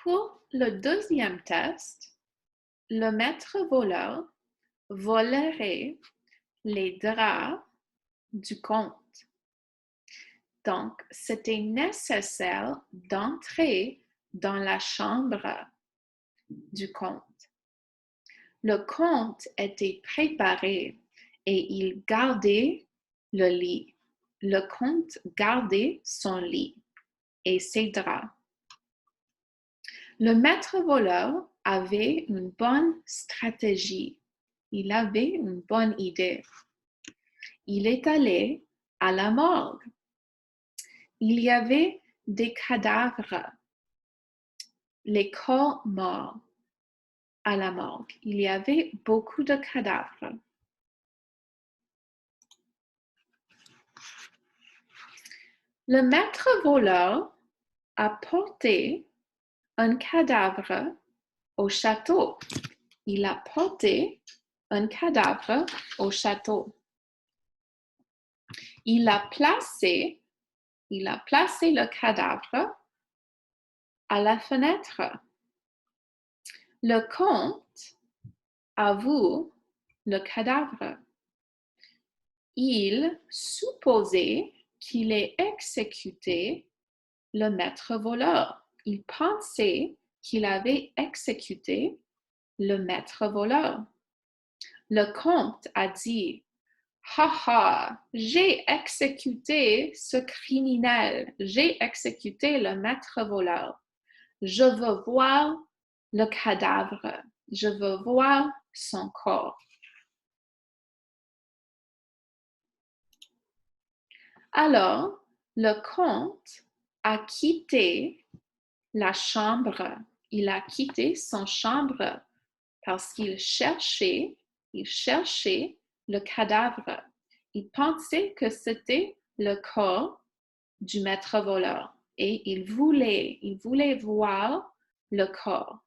Pour le deuxième test, le maître voleur volerait les draps du comte. Donc, c'était nécessaire d'entrer dans la chambre du comte. Le comte était préparé et il gardait le lit. Le comte gardait son lit et ses draps. Le maître voleur avait une bonne stratégie. Il avait une bonne idée. Il est allé à la morgue. Il y avait des cadavres, les corps morts à la morgue. Il y avait beaucoup de cadavres. Le maître voleur a porté un cadavre au château. Il a porté un cadavre au château. Il a placé le cadavre à la fenêtre. Le comte a vu le cadavre. Il supposait qu'il ait exécuté le maître voleur. Il pensait qu'il avait exécuté le maître voleur. Le comte a dit: ha ha, j'ai exécuté ce criminel, j'ai exécuté le maître voleur. Je veux voir le cadavre, je veux voir son corps. Alors, le comte a quitté la chambre, il a quitté son chambre parce qu'il cherchait le cadavre. Il pensait que c'était le corps du maître voleur et il voulait voir le corps.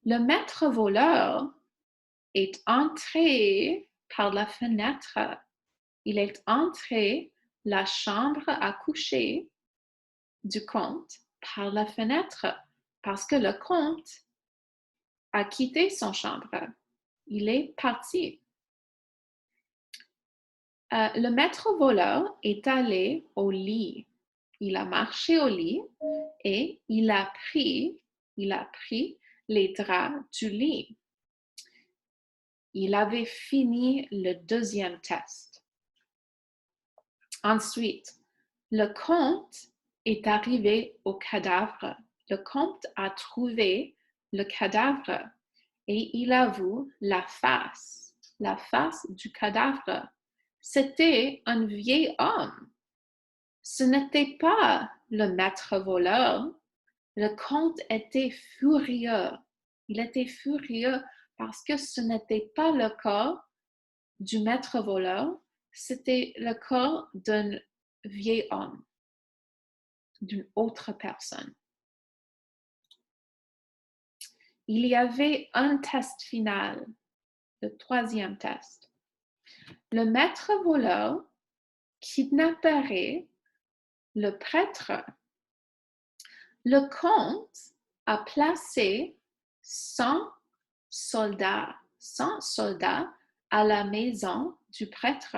Le maître voleur est entré par la fenêtre. Il est entré la chambre à coucher du comte par la fenêtre parce que le comte a quitté son chambre. Il est parti. Le maître voleur est allé au lit. Il a marché au lit et il a pris les draps du lit. Il avait fini le deuxième test. Ensuite, le comte est arrivé au cadavre. Le comte a trouvé le cadavre et il a vu la face du cadavre. C'était un vieil homme. Ce n'était pas le maître voleur. Le comte était furieux. Il était furieux parce que ce n'était pas le corps du maître voleur, c'était le corps d'un vieil homme, d'une autre personne. Il y avait un test final, le troisième test. Le maître voleur kidnapperait le prêtre. Le comte a placé 100 soldats à la maison du prêtre.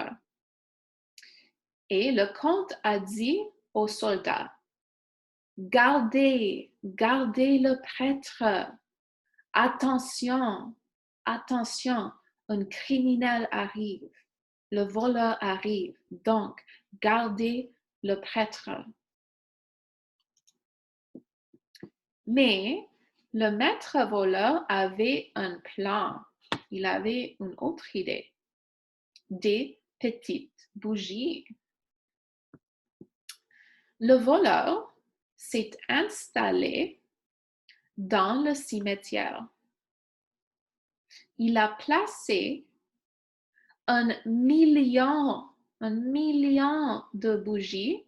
Et le comte a dit aux soldats: Gardez le prêtre. Attention, un criminel arrive, le voleur arrive, donc gardez le prêtre. Mais le maître voleur avait un plan, il avait une autre idée, des petites bougies. Le voleur s'est installé dans le cimetière. Il a placé un million de bougies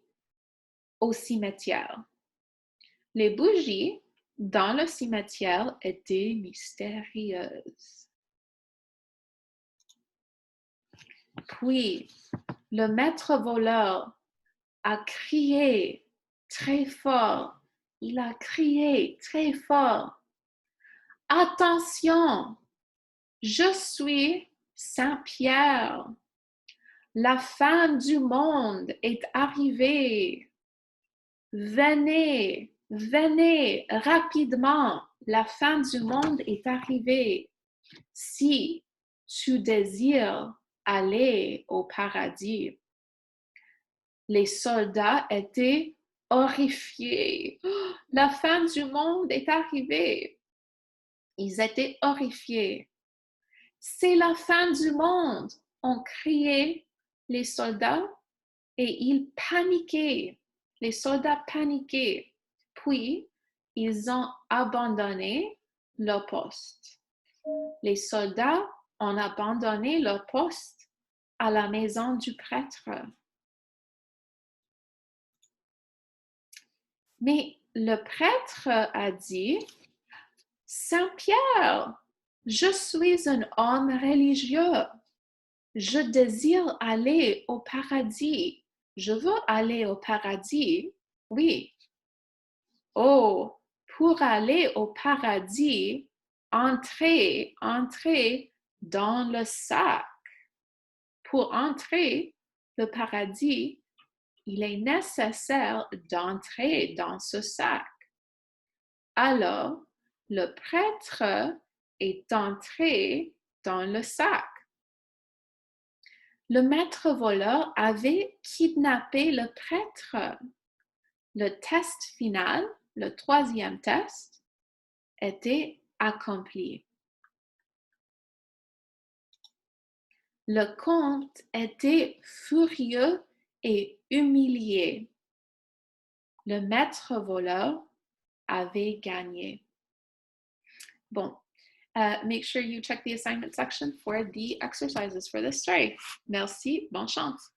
au cimetière. Les bougies dans le cimetière étaient mystérieuses. Puis, le maître voleur a crié très fort: il a crié très fort. Attention, je suis Saint-Pierre. La fin du monde est arrivée. Venez, venez rapidement. La fin du monde est arrivée. Si tu désires aller au paradis. Les soldats étaient horrifiés. Oh, la fin du monde est arrivée. Ils étaient horrifiés. C'est la fin du monde, ont crié les soldats et ils paniquaient. Les soldats paniquaient. Puis, ils ont abandonné leur poste. Les soldats ont abandonné leur poste à la maison du prêtre. Mais le prêtre a dit, Saint-Pierre, je suis un homme religieux. Je désire aller au paradis. Je veux aller au paradis. Oui. Oh, pour aller au paradis, entrez dans le sac. Pour entrer le paradis, il est nécessaire d'entrer dans ce sac. Alors, le prêtre est entré dans le sac. Le maître voleur avait kidnappé le prêtre. Le test final, le 3e test, était accompli. Le comte était furieux et humilié. Le maître voleur avait gagné. Bon, make sure you check the assignment section for the exercises for this story. Merci, bonne chance.